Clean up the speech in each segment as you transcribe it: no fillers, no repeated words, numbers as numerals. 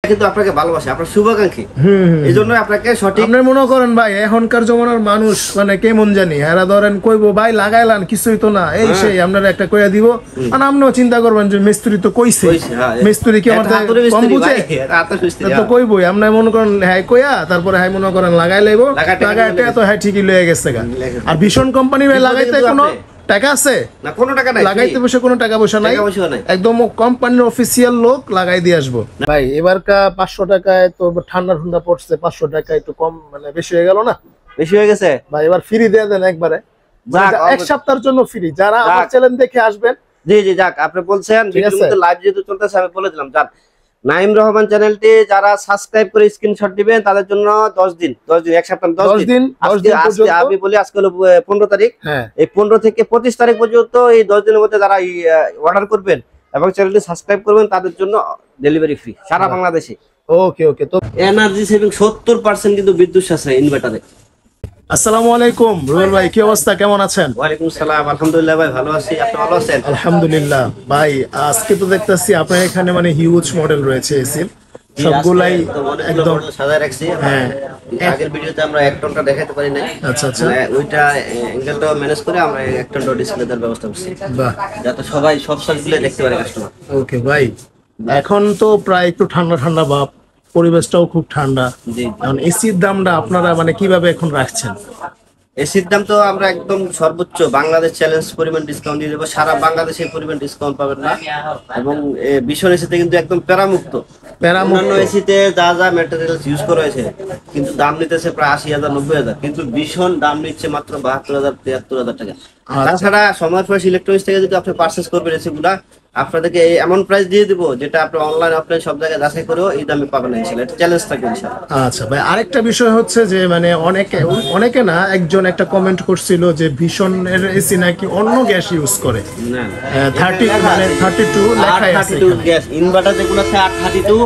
কিন্তু আপনাকে ভালোবাসে, আপনার শুভাকাঙ্ক্ষী, এই জন্য আপনাকে সঠিক। আপনি মনে করেন ভাই এখনকার জমানার মানুষ মানে কেমন জানি এরা ধরেন কইবো ভাই লাগাইলাম কিছুই তো না এই সেই আপনারা একটা কইয়া দিব, আর আপনিও চিন্তা করবেন যে মিস্ত্রি তো কইছে, মিস্ত্রি কি আমাদের কম বুঝে তো কইবই। আপনি মনে করেন হ্যাঁ কইয়া তারপরে হ্যাঁ মনে করেন লাগাই লাইবো, লাগাইতে তো হ্যাঁ ঠিকই লয়ে গেছে গা। আর ভীষণ কোম্পানি ভাই লাগাইতে কোনো টাকা আছে না, কোনো টাকা নাই, লাগাইতে বসে কোনো টাকা পয়সা নাই, একদম কোম্পানির অফিসিয়াল লোক লাগাই দিয়ে আসবো। ভাই এবারকা 500 টাকায় তো ঠান্ডা ঠান্ডা পড়ছে, 500 টাকা একটু কম মানে বেশি হয়ে গেল না? বেশি হয়ে গেছে ভাই, এবার ফ্রি দিয়ে দেন একবারে, এক সপ্তাহের জন্য ফ্রি, যারা আমার চ্যানেল দেখে আসবেন। জি জি, যাক আপনি বলছেন, লাইভ যেহেতু চলতেছে আমি বলে দিলাম, যাক নাইম রহমান চ্যানেলটি যারা সাবস্ক্রাইব করে স্ক্রিনশট দিবেন তাদের জন্য 10 দিন এক সপ্তাহ 10 দিন আমি বলি আজকে হলো 15 তারিখ, এই 15 থেকে 25 তারিখ পর্যন্ত এই 10 দিনের মধ্যে যারা অর্ডার করবেন এবং চ্যানেলটি সাবস্ক্রাইব করবেন তাদের জন্য ডেলিভারি ফ্রি সারা বাংলাদেশে। ওকে ওকে। তো এনার্জি সেভিং 70% কিন্তু বিদ্যুৎ সাশ্রয় ইনভার্টারে। আসসালামু আলাইকুম রুবেল ভাই, কি অবস্থা, কেমন আছেন? ওয়ালাইকুম সালাম, আলহামদুলিল্লাহ ভাই ভালো আছি, আপনি ভালো আছেন? আলহামদুলিল্লাহ ভাই, আজকে তো দেখতেছি আপনার এখানে মানে হিউজ মডেল রয়েছে এসির, সবগুলাই একদম সাজায় রাখছি। হ্যাঁ, আগের ভিডিওতে আমরা 1 টনটা দেখাতে পারি না। আচ্ছা আচ্ছা, ওইটা অ্যাঙ্গেলটা ম্যানেজ করে আমরা 1 টনটা ডিসপ্লে দেওয়ার ব্যবস্থা করছি, বাহ, যাতে সবাই সব সাইজগুলো দেখতে পারে কাস্টমার। ওকে ভাই, এখন তো প্রায় একটু ঠান্ডা ঠান্ডা ভাব, পরিবেশটাও খুব ঠান্ডা, এখন এসির দামটা আপনারা মানে কিভাবে এখন রাখছেন? এসির দাম তো আমরা একদম সর্বোচ্চ বাংলাদেশ চ্যালেঞ্জ পরিমাণ ডিসকাউন্ট দিয়ে দেবো, সারা বাংলাদেশে পরিমাণ ডিসকাউন্ট পাবেন না। এবং ভীষণ এসিতে কিন্তু একদম প্যারামুক্ত, অন্যান্য এসিতে যা যা ম্যাটেরিয়ালস ইউজ করা হয়েছে কিন্তু দাম নিতেছে প্রায় 80,000 90,000, কিন্তু ভীষণ দাম নিচ্ছে মাত্র 72,000 73,000 টাকা। তাছাড়া সময় ফ্রেশ ইলেকট্রনিক্স থেকে যদি আপনি পারচেস করবেন এসিগুলা, আপনাদেরকে এমন প্রাইস দিয়ে দিব যেটা আপনি অনলাইন অফলাইন সব জায়গায় যাচাই করেও এই দামে পাবেন ইনশাআল্লাহ, এটা চ্যালেঞ্জ থাকবে ইনশাআল্লাহ। আচ্ছা ভাই, আরেকটা বিষয় হচ্ছে যে মানে অনেকে না একজন একটা কমেন্ট করছিল যে ভীষণের এসি নাকি অন্য গ্যাস ইউজ করে, না 30 মানে 32 লেখাই আছে, 32 গ্যাস ইনভার্টার যেগুলো আছে 832,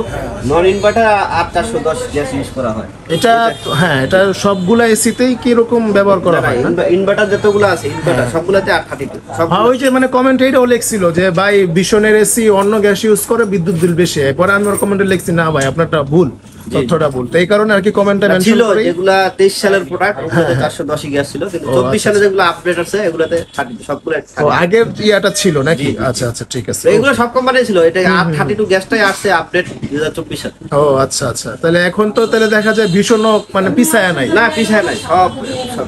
নন ইনভার্টার 8410 গ্যাস ইউজ করা হয়। এটা হ্যাঁ, এটা সবগুলা এসিতেই কি রকম ব্যবহার করা হয়? ইনভার্টার যতগুলো আছে ইনভার্টার সবগুলাতে 832 সব। হ্যাঁ, ওই যে মানে কমেন্ট এটাও লেখছিল যে ভাই ভীষণের এসি অন্য গ্যাস ইউজ করে বিদ্যুৎ বিল বেশি হয়, পরে আমি কমেন্টে লিখছি না ভাই আপনারটা ভুল, তথ্যটা ভুল, এই কারণে আর কি কমেন্টে মেনশন করি। এগুলা 23 সালের প্রোডাক্ট, 410 গ্যাস ছিল, কিন্তু 24 সালে যেগুলো আপডেট আছে এগুলাতে 32 সবগুলো। ও আগের ইয়াটা ছিল নাকি? আচ্ছা আচ্ছা, ঠিক আছে, এগুলো সব কোম্পানি ছিল, এটা 832 গ্যাসটাই আসছে আপডেট 2024 সালে। ও আচ্ছা আচ্ছা, তাহলে এখন তো তাহলে দেখা যায় ভীষণ মানে পিছায়া নাই, না পিছায় নাই, সব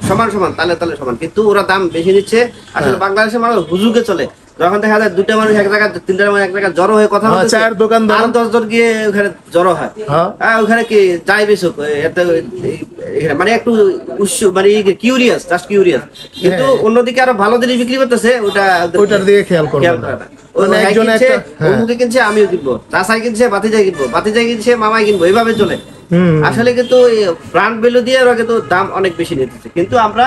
সমান সমান তালে তালে সমান, কিন্তু ওরা দাম বেশি নিচ্ছে। আসলে বাংলাদেশের মানুষ হুজুগে চলে, যখন দেখা যায় 2টা মানুষ এক জায়গায় 3টা মানুষ এক জায়গায় জড়ো হয়ে কথা বলছে, চার দোকানদার 10 জন গিয়ে ওখানে জড়ো হয়, হ্যাঁ ওখানে কি যাই বেশি মানে একটু মানে কিউরিয়াস, জাস্ট কিউরিয়াস, কিন্তু অন্যদিকে আরো ভালো জিনিস বিক্রি করতেছে, ওটার দিকে খেয়াল করে না। অন্যকে কিনছে আমিও কিনবো, চাষাই কিনছে ভাতিজাই কিনবো, ভাতিজাই কিনছে মামাই কিনবো, এইভাবে চলে। আসলে কিন্তু ব্র্যান্ড ভ্যালু দিয়ে ওরা কিন্তু দাম অনেক বেশি নিতেছে, কিন্তু আমরা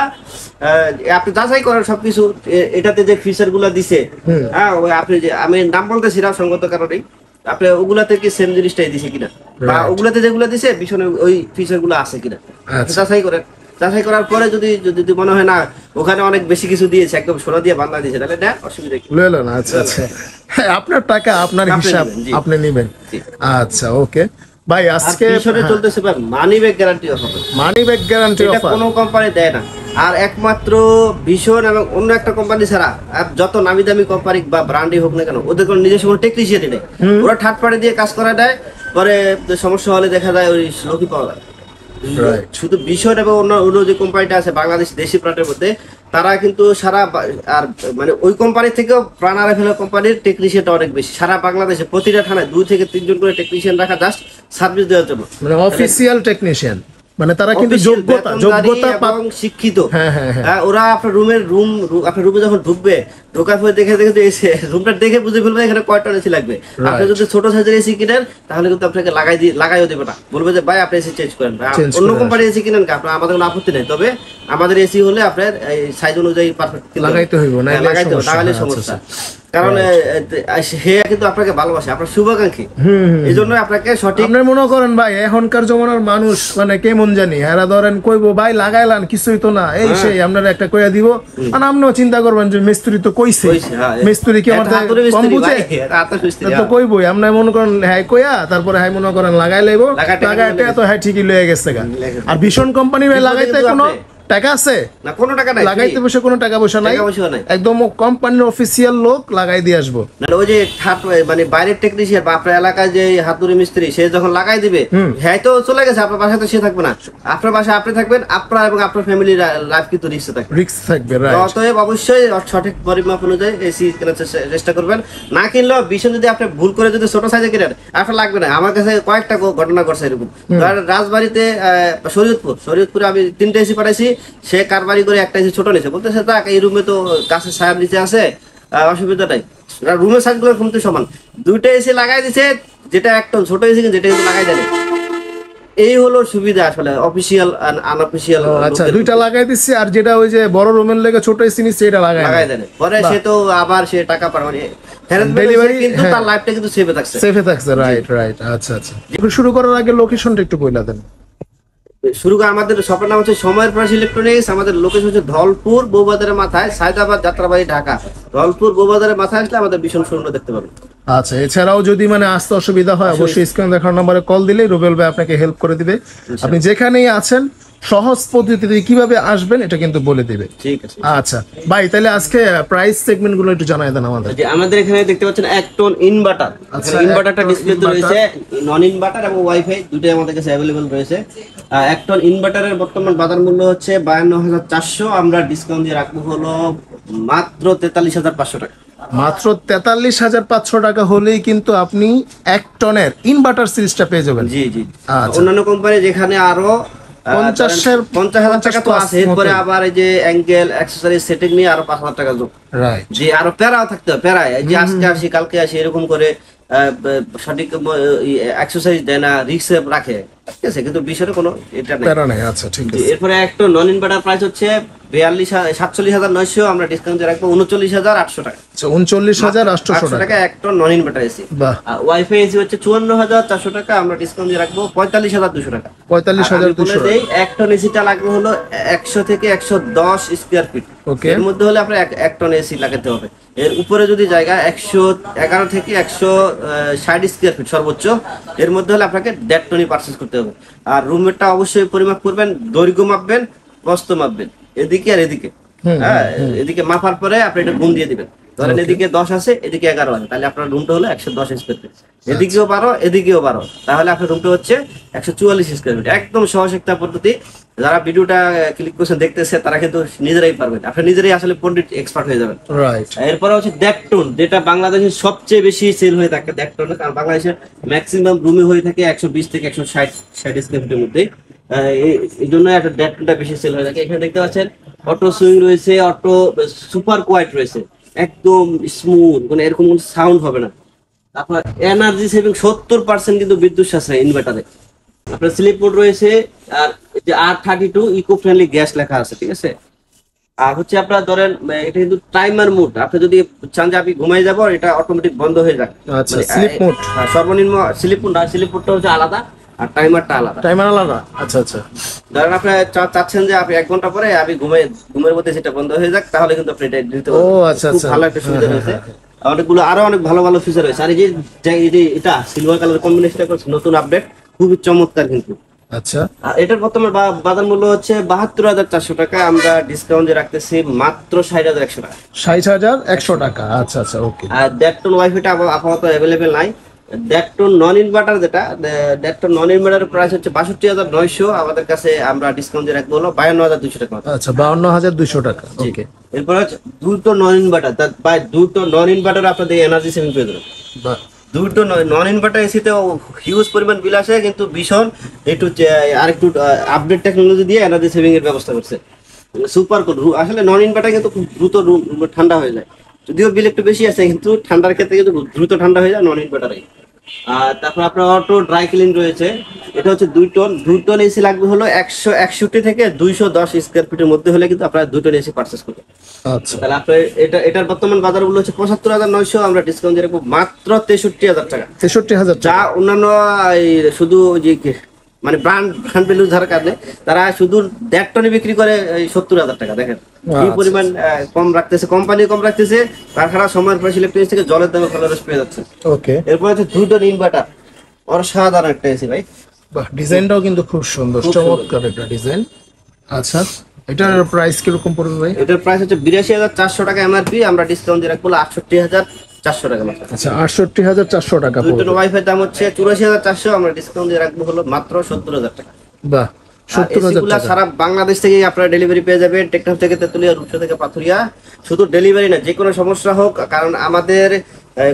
আপনি যাচাই করেন সবকিছু, এটাতে যে ফিচার গুলা দিছে, হ্যাঁ আপনি যে আমি নাম বলতেছি না সঙ্গত কারণেই, আপনি ওগুলাতে কি সেম জিনিসটাই দিছে কিনা, বা ওগুলাতে যেগুলো দিছে পিছনে ওই ফিচার গুলো আছে কিনা যাচাই করেন। যাচাই করার পরে যদি যদি মনে হয় না ওখানে অনেক বেশি কিছু দিয়েছে, একদম সোনা দিয়ে বাংলা দিয়েছে, তাহলে না অসুবিধা কি লইলো না। আচ্ছা আচ্ছা, আপনার টাকা আপনার হিসাব আপনি নেবেন। আচ্ছা ওকে ভাই, আজকে ভীষণে চলতেছে ভাই money back guarantee offer, money back guarantee offer কোনো কোম্পানি দেয় না, আর একমাত্র ভীষণ এবং অন্য একটা কোম্পানি ছাড়া যত নামি দামি কোম্পানি বা ব্র্যান্ডই হোক না কেন ওদের কোনো নিজস্ব কোনো টেকনিশিয়ানই নেই, ওরা থার্ড পার্টি দিয়ে কাজ করা দেয়, পরে সমস্যা হলে দেখা যায় ওই লোকই পাওয়া যায়। শুধু ভীষণ এবং অন্য যে কোম্পানিটা আছে বাংলাদেশ দেশি প্রাণের মধ্যে, তারা কিন্তু সারা আর মানে ওই কোম্পানি থেকেও প্রাণ আরাফেলা কোম্পানির টেকনিশিয়ানটা অনেক বেশি, সারা বাংলাদেশে প্রতিটা থানায় 2 থেকে 3 জন করে টেকনিশিয়ান রাখা, জাস্ট সার্ভিস দেওয়ার জন্য, মানে অফিসিয়াল টেকনিশিয়ান, মানে তারা কিন্তু যোগ্যতা এবং শিক্ষিত। হ্যাঁ, ওরা আপনার আপনার রুমে যখন ঢুকবে, ঢোকার পরে দেখে রুমটা দেখে বুঝে ফেলবে এখানে কয় টন এসি লাগবে। আপনি যদি ছোট সাইজের এসি কিনেন তাহলে কিন্তু আপনাকে লাগাইও দেবে না, বলবে যে ভাই আপনি এসি চেঞ্জ করেন, অন্য কোম্পানির এসি কিনেন আপনার, আমাদের কোনো আপত্তি নেই, তবে আমাদের এসি হলে আপনার সাইজ অনুযায়ী পারফেক্ট লাগাইতে হইব, না লাগাইলে সমস্যা, কারণ সে কিন্তু আপনাকে ভালোবাসে, আপনার শুভাকাঙ্ক্ষী, এই জন্য আপনাকে সঠিক। আপনি মনে করেন ভাই এখনকার জমানার মানুষ মানে কেমন জানি এরা ধরেন কইবো ভাই লাগাইলাম কিছুই তো না এই সেই আপনারা একটা কইয়া দিব, আর আপনিও চিন্তা করবেন যে মিস্ত্রি তো কইছে মিস্ত্রি কি আমাদের কম বুঝে তো কইবই আমরা মনে করেন হ্যাঁ কইয়া তারপরে হ্যাঁ মনে করেন লাগাই লাইবো লাগাইতে তো হ্যাঁ ঠিকই লয়ে গেছে গা। আর ভীষণ কোম্পানি ভাই লাগাইতে কোনো টাকা আছে না, কোনো টাকা নাই, লাগাইতে বসে কোনো টাকা পয়সা নাই, একদম কোম্পানির অফিসিয়াল লোক লাগাই দিয়ে আসবো। না ওই যে মানে বাইরের টেকনিশিয়ান বা আপনার এলাকায় যে হাতুড়ি মিস্ত্রি সে যখন লাগাই দিবে হ্যাঁ তো চলে গেছে, আপনার বাসায় তো সে থাকবে না, আপনার বাসায় আপনি থাকবেন, আপনার এবং আপনার ফ্যামিলির লাইফ কিন্তু রিস্ক থাকবে, অতএব অবশ্যই সঠিক পরিমাপ অনুযায়ী এসি কেনার চেষ্টা করবেন। না কিনলেও ভীষণ যদি আপনি ভুল করে যদি ছোট সাইজে কিনেন আপনার লাগবে না। আমার কাছে কয়েকটা ঘটনা ঘটছে এরকম, রাজবাড়িতে শরীয়তপুরে আমি 3টা এসি পাঠাইছি, সে কারবারি করে একটা এসি ছোট নিয়েছে, বলতেছে থাক এই রুমে তো গাছের ছায়ার নিচে আছে অসুবিধা নাই, রুমের সাইজ গুলো কিন্তু সমান, 2টা এসি লাগাই দিছে, যেটা একদম ছোট এসি যেটা কিন্তু লাগাই দেয়। এই হলো সুবিধা আসলে অফিশিয়াল আনঅফিশিয়াল। আচ্ছা 2টা লাগাই দিচ্ছে, আর যেটা ওই যে বড় রুমের লেগে ছোট এসি নিচ্ছে এটা লাগাই দেয়, পরে সে তো আবার সে টাকা পাঠাবে ডেলিভারি, কিন্তু তার লাইফটা কিন্তু সেভে থাকছে। রাইট। আচ্ছা শুরু করার আগে লোকেশনটা একটু বলে দেন। শুরু করে আমাদের শপের নাম হচ্ছে সময়ের প্রয়াস ইলেকট্রনিক্স, আমাদের লোকেশন হচ্ছে ধলপুর বউবাজারের মাথায়, সায়দাবাদ যাত্রাবাড়ি ঢাকা। ধলপুর বউবাজারের মাথায় আসলে আমাদের ভীষণ সুন্দর দেখতে পাবেন। আচ্ছা এছাড়াও যদি মানে আসতে অসুবিধা হয় অবশ্যই স্ক্রিনে দেখানো নম্বরে কল দিলে রুবেল ভাই আপনাকে হেল্প করে দিবে। আপনি যেখানেই আছেন সহজ পদ্ধতিতে কিভাবে আসবেন এটা কিন্তু বলে দিবে। ঠিক আছে আচ্ছা ভাই, তাহলে আজকে প্রাইস সেগমেন্ট গুলো একটু জানাই দেন আমাদের। আমাদের এখানে দেখতে পাচ্ছেন 1 টন ইনভার্টার, ইনভার্টারটা ডিসপ্লেতে রয়েছে, নন ইনভার্টার এবং ওয়াইফাই দুটোই আমাদের কাছে अवेलेबल রয়েছে। 1 টন ইনভার্টারের বর্তমান বাজার মূল্য হচ্ছে 52400, আমরা ডিসকাউন্ট দিয়ে রাখবো হলো মাত্র 43500 টাকা। মাত্র 43500 টাকা হলেই কিন্তু আপনি 1 টনের ইনভার্টার সিরিজটা পেয়ে যাবেন। জি অন্যান্য কোম্পানি যেখানে আরো 50,000 টাকা তো আছে, এরপরে আবার এই যে অ্যাঙ্গেল অ্যাকসেসরিজ সেটিং নিয়ে আরো 5000 টাকা যোগ, যে আরো প্যারাও থাকতে হবে, প্যারায় যে আজকে আসি কালকে আসি এরকম করে সঠিক এক্সারসাইজ দেয় না, রিস্ক রাখে, ঠিক আছে, কিন্তু বিষয়ের কোনো এটা নাই। আচ্ছা ঠিক আছে। এরপরে একটা নন ইনভার্টার প্রাইস হচ্ছে 47,900, আমরা ডিসকাউন্ট রাখবো 39,800 টাকা। 39,800 টাকা একটা নন ইনভার্টার এসি। ওয়াইফাই এসি হচ্ছে 54,400 টাকা, আমরা ডিসকাউন্ট দিয়ে রাখবো 45,200 টাকা। 45,200। এক টন এসিটা লাগবে হলো 100 থেকে 110 স্কয়ার ফিট, এর মধ্যে হলে আপনার 1 টন এসি লাগাতে হবে। এর উপরে যদি জায়গা 111 থেকে 160 স্কয়ার ফিট সর্বোচ্চ, এর মধ্যে হলে আপনাকে 1.5 টনই পারচেজ করতে হবে। আর রুমেরটা অবশ্যই পরিমাপ করবেন, দৈর্ঘ্য মাপবেন, প্রস্থ মাপবেন, এদিকে আর এদিকে, হ্যাঁ এদিকে মাপার পরে আপনি এটা গুণ দিয়ে দিবেন। ধরেন এদিকে 10 আছে, এদিকে 11 আছে, তাহলে আপনার রুমটা হলো 110 স্কয়ার ফিট, এদিকেও 12 এদিকেও 12, তাহলে আপনার রুমটা হচ্ছে 144 স্কয়ার ফিট। একদম সহজ একটা পদ্ধতি, যারা ভিডিওটা ক্লিক করছেন দেখতেছে তারা কিন্তু নিজেরাই পারবেন, আপনি নিজেরাই আসলে পণ্ডিত এক্সপার্ট হয়ে যাবেন। এরপরে হচ্ছে 1.5 টন, যেটা বাংলাদেশের সবচেয়ে বেশি সেল হয়ে থাকে 1.5 টন, কারণ বাংলাদেশের ম্যাক্সিমাম রুমে হয়ে থাকে 120 থেকে 160 স্কয়ার ফিটের মধ্যে, এই জন্য একটা 1.5 টনটা বেশি সেল হয়ে থাকে। এখানে দেখতে পাচ্ছেন অটো সুইং রয়েছে, অটো সুপার কোয়াইট রয়েছে, একদম স্মুথ, মানে এরকম কোনো সাউন্ড হবে না। আপনার এনার্জি সেভিং 70% কিন্তু বিদ্যুৎ সাশ্রয় ইনভার্টারে। আপনার স্লিপ মোড রয়েছে, আর যে R32 ইকো ফ্রেন্ডলি গ্যাস লেখা আছে, ঠিক আছে। আর হচ্ছে আপনার ধরেন এটা কিন্তু টাইমার মোড, আপনি যদি চান যে আপনি ঘুমাই যাবো এটা অটোমেটিক বন্ধ হয়ে যায়। আচ্ছা স্লিপ মোড, সর্বনিম্ন স্লিপ মোড, স্লিপ মোডটা হচ্ছে আলাদা আর টাইমারটা আলাদা। আচ্ছা ধরেন আপনি চাচ্ছেন যে আপনি 1 ঘন্টা পরে আমি ঘুমের মধ্যে সেটা বন্ধ হয়ে যাক, তাহলে কিন্তু আপনি এটা দিতে পারবেন। খুব ভালো একটা সুবিধা রয়েছে, অনেকগুলো আরো অনেক ভালো ভালো ফিচার রয়েছে। আর এই যে এটা সিলভার কালার কম্বিনেশনটা করছে নতুন আপডেট, খুবই চমৎকার কিন্তু। আচ্ছা এটার বর্তমান বাজার মূল্য হচ্ছে 72,400 টাকা, আমরা ডিসকাউন্টে রাখতেছি মাত্র 60,100 টাকা। 60,100 টাকা। আচ্ছা ওকে। আর 1.5 টন ওয়াইফাইটা আপাতত अवेलेबल নাই। 1.5 টন নন ইনভার্টার, যেটা 1.5 টন নন ইনভার্টারের প্রাইস হচ্ছে 62,900, আমাদের কাছে আমরা ডিসকাউন্টে রাখবো হলো 52,200 টাকা। আচ্ছা 52,200 টাকা। ওকে। এরপর হচ্ছে 2 ton non inverter, by 2 ton non inverter আপনাদের এনার্জি সেভিং পেয়ে যাবেন। 2 টন নন ইনভার্টার এসিতে হিউজ পরিমাণ বিল আসে, কিন্তু ভীষণ একটু আরেকটু আপডেট টেকনোলজি দিয়ে এনার্জি সেভিং এর ব্যবস্থা করছে। সুপার কুল, আসলে নন ইনভার্টার কিন্তু খুব দ্রুত রুম ঠান্ডা হয়ে যায়, যদিও বিল একটু বেশি আছে, কিন্তু ঠান্ডার ক্ষেত্রে কিন্তু দ্রুত ঠান্ডা হয়ে যায় নন ইনভার্টারে। আর তারপর আপনার অটো ড্রাই ক্লিন রয়েছে, এটা হচ্ছে 2 টন এসি লাগবে হলো 161 থেকে 210 স্কয়ার ফিটের মধ্যে হলে কিন্তু আপনারা 2 টন এসি পারচেজ করবেন। আচ্ছা তাহলে আপনার এটার বর্তমান বাজার মূল্য হচ্ছে 75,900, আমরা ডিসকাউন্ট দিয়ে রাখবো মাত্র 63,000 টাকা। 63,000 যা অন্যান্য শুধু যে মানে ব্র্যান্ড ভ্যালু যার কারণে তারা শুধু 1.5 টনে বিক্রি করে 70,000 টাকা। দেখেন কি পরিমাণ কম রাখতেছে, কোম্পানি কম রাখতেছে, কারখানা সময়ের পরে ইলেকট্রনিক্স থেকে জলের দামে ফলরস পেয়ে যাচ্ছে। ওকে, এরপর হচ্ছে 2 টন ইনভার্টার, অসাধারণ একটা এসি ভাই। বাহ, ডিজাইনটাও কিন্তু খুব সুন্দর, চমৎকার একটা ডিজাইন। আচ্ছা, এটার প্রাইস কিরকম পড়বে ভাই? এটার প্রাইস হচ্ছে 82,400 টাকা এমআরপি, আমরা ডিসকাউন্ট দিয়ে রাখবো 68,400 টাকা মাত্র। আচ্ছা, 68,400 টাকা পড়বে। দুটো ওয়াইফাই দাম হচ্ছে 84,400, আমরা ডিসকাউন্ট দিয়ে রাখবো হলো মাত্র 70,000 টাকা। বাহ, 70,000 টাকা। সারা বাংলাদেশ থেকে আপনারা ডেলিভারি পেয়ে যাবেন, টেকনাফ থেকে তেতুলিয়া, রূপসা থেকে পাথুরিয়া। শুধু ডেলিভারি না, যে কোনো সমস্যা হোক, কারণ আমাদের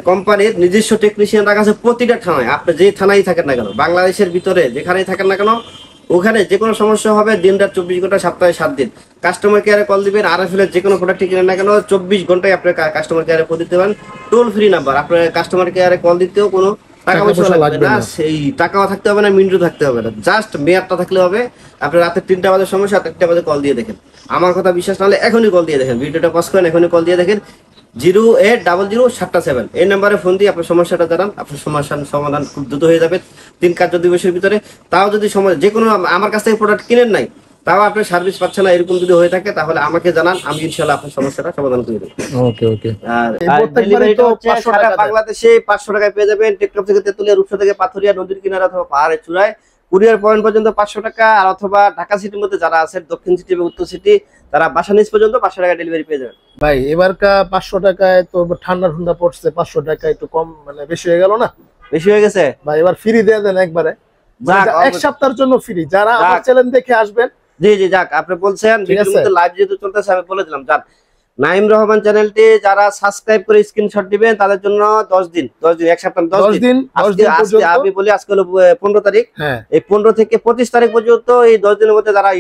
কোম্পানির নিজস্ব টেকনিশিয়ান রাখা আছে প্রতিটা থানায়। আপনি যে থানায় থাকেন না কেন, বাংলাদেশের ভিতরে যেখানেই থাকেন না কেন, ওখানে যে কোনো সমস্যা হবে দিন রাত 24 ঘন্টা, সপ্তাহে 7 দিন কাস্টমার কেয়ারে কল দিবেন। RFL এর যে কোনো প্রোডাক্ট কিনেন না কেন 24 ঘন্টায় আপনার কাস্টমার কেয়ারে ফোন দিতে পারেন। টোল ফ্রি নাম্বার, আপনার কাস্টমার কেয়ারে কল দিতেও কোনো টাকা পয়সা লাগবে না, সেই টাকাও থাকতে হবে না, মিনিটও থাকতে হবে না, জাস্ট মেয়াদটা থাকলে হবে। আপনি রাতে 3টা বাজে সমস্যা, 1টা বাজে কল দিয়ে দেখেন। আমার কথা বিশ্বাস না হলে এখনই কল দিয়ে দেখেন, ভিডিওটা পজ করেন, এখনই কল দিয়ে দেখেন। 080007 এই নাম্বারে ফোন দিয়ে আপনার সমস্যাটা জানান, আপনার সমস্যার সমাধান খুব দ্রুত হয়ে যাবে 3 কার্য দিবসের ভিতরে। তাও যদি যে কোনো আমার কাছ থেকে প্রোডাক্ট কিনেন নাই, তাও আপনি সার্ভিস পাচ্ছেন না, এরকম যদি হয়ে থাকে তাহলে আমাকে জানান, আমি ইনশাআল্লাহ আপনার সমস্যাটা সমাধান করে দেব। ওকে ওকে। আর ডেলিভারি তো সারা বাংলাদেশে 500 টাকায় পেয়ে যাবেন। টেকনাফ থেকে তেতুলিয়া, রূপসা থেকে পাথুরিয়া, নদীর কিনারা অথবা পাহাড়ের চূড়ায় কুরিয়ার পয়েন্ট পর্যন্ত 500 টাকা, আর অথবা ঢাকা সিটির মধ্যে যারা আছে, দক্ষিণ সিটি এবং উত্তর সিটি, তারা বাসা নিচ পর্যন্ত 500 টাকা ডেলিভারি পেয়ে যাবেন। ভাই এবারকা 500 টাকায় তো ঠান্ডা ঠান্ডা পড়ছে, 500 টাকা একটু কম, মানে বেশি হয়ে গেল না? বেশি হয়ে গেছে ভাই, এবার ফ্রি দিয়ে দেন একবারে, এক সপ্তাহের জন্য ফ্রি, যারা আমার চ্যানেল দেখে আসবেন। জি জি, যাক আপনি বলছেন, ভিডিওর মধ্যে লাইভ যেহেতু চলতেছে আমি বলে দিলাম। যাক, নাইম রহমান চ্যানেলটি যারা সাবস্ক্রাইব করে স্ক্রিনশট দিবেন তাদের জন্য 10 দিন, এক সপ্তাহ 10 দিন। আমি বলি আজকে হলো 15 তারিখ, এই 15 থেকে 25 তারিখ পর্যন্ত এই 10 দিনের মধ্যে যারা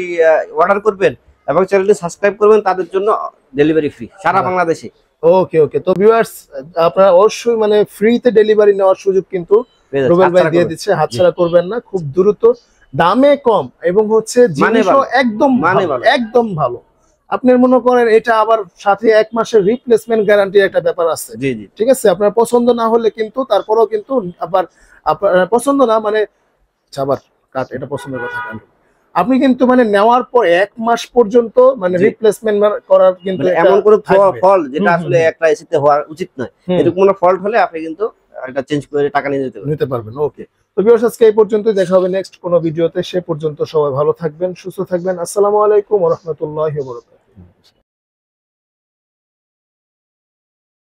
অর্ডার করবেন এবং চ্যানেলটি সাবস্ক্রাইব করবেন তাদের জন্য ডেলিভারি ফ্রি সারা বাংলাদেশে। ওকে ওকে। তো ভিউয়ার্স, আপনারা অবশ্যই মানে ফ্রিতে ডেলিভারি নেওয়ার সুযোগ কিন্তু রুবেল ভাই দিয়ে দিচ্ছে, হাতছাড়া করবেন না। খুব দ্রুত, দামে কম, এবং হচ্ছে জিনিসও একদম একদম ভালো। আপনি মনে করেন এটা আবার সাথে 1 মাসের রিপ্লেসমেন্ট গ্যারান্টি একটা ব্যাপার আছে। জি জি, ঠিক আছে। আপনার পছন্দ না হলে কিন্তু তারপরেও কিন্তু আবার আপনার পছন্দ না মানে আবার কাট, এটা পছন্দের কথা কেন, আপনি কিন্তু মানে নেওয়ার পর 1 মাস পর্যন্ত মানে রিপ্লেসমেন্ট করার কিন্তু এমন কোনো ফল যেটা আসলে একটা এসিতে হওয়া উচিত নয়, এরকম কোনো ফল্ট হলে আপনি কিন্তু এটা চেঞ্জ করে টাকা নিতে পারবেন। ওকে। তো ভিউয়ার্স, আজকে এই পর্যন্তই, দেখা হবে নেক্সট কোনো ভিডিওতে। সে পর্যন্ত সবাই ভালো থাকবেন, সুস্থ থাকবেন। আসসালামু আলাইকুম ওয়া রাহমাতুল্লাহি ওয়া বারাকাতুহু।